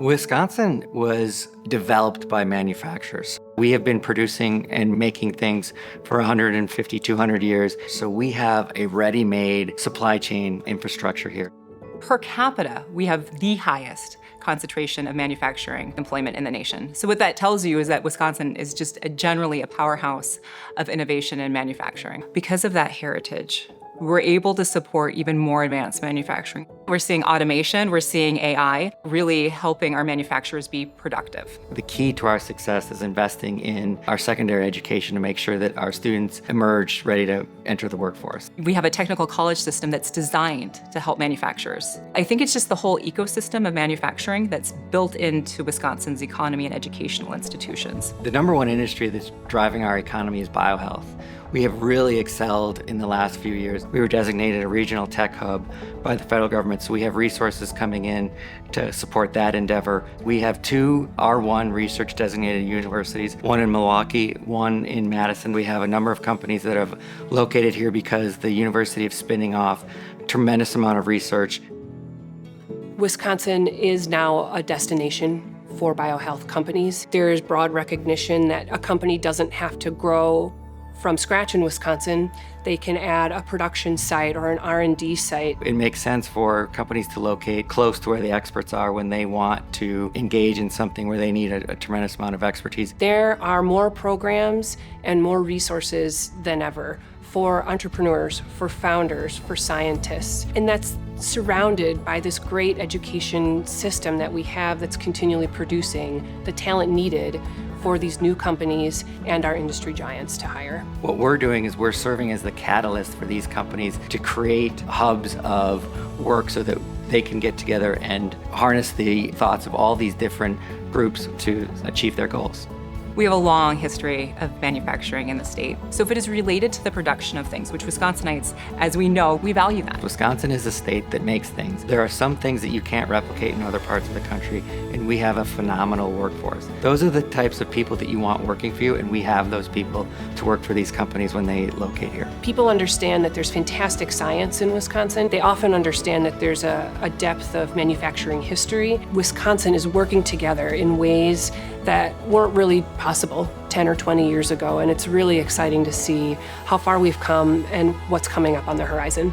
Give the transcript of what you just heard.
Wisconsin was developed by manufacturers. We have been producing and making things for 150, 200 years, so we have a ready-made supply chain infrastructure here. Per capita, we have the highest concentration of manufacturing employment in the nation. So what that tells you is that Wisconsin is just generally a powerhouse of innovation and manufacturing. Because of that heritage, we're able to support even more advanced manufacturing. We're seeing automation, we're seeing AI, really helping our manufacturers be productive. The key to our success is investing in our secondary education to make sure that our students emerge ready to enter the workforce. We have a technical college system that's designed to help manufacturers. I think it's just the whole ecosystem of manufacturing that's built into Wisconsin's economy and educational institutions. The number one industry that's driving our economy is biohealth. We have really excelled in the last few years. We were designated a regional tech hub by the federal government, so we have resources coming in to support that endeavor. We have two R1 research designated universities, one in Milwaukee, one in Madison. We have a number of companies that have located here because the university is spinning off a tremendous amount of research. Wisconsin is now a destination for biohealth companies. There is broad recognition that a company doesn't have to grow from scratch in Wisconsin. They can add a production site or an R&D site. It makes sense for companies to locate close to where the experts are when they want to engage in something where they need a tremendous amount of expertise. There are more programs and more resources than ever for entrepreneurs, for founders, for scientists. And that's surrounded by this great education system that we have that's continually producing the talent needed for these new companies and our industry giants to hire. What we're doing is we're serving as the catalyst for these companies to create hubs of work so that they can get together and harness the thoughts of all these different groups to achieve their goals. We have a long history of manufacturing in the state. So if it is related to the production of things, which Wisconsinites, as we know, we value that. Wisconsin is a state that makes things. There are some things that you can't replicate in other parts of the country, and we have a phenomenal workforce. Those are the types of people that you want working for you, and we have those people to work for these companies when they locate here. People understand that there's fantastic science in Wisconsin. They often understand that there's a depth of manufacturing history. Wisconsin is working together in ways that weren't really possible 10 or 20 years ago, and it's really exciting to see how far we've come and what's coming up on the horizon.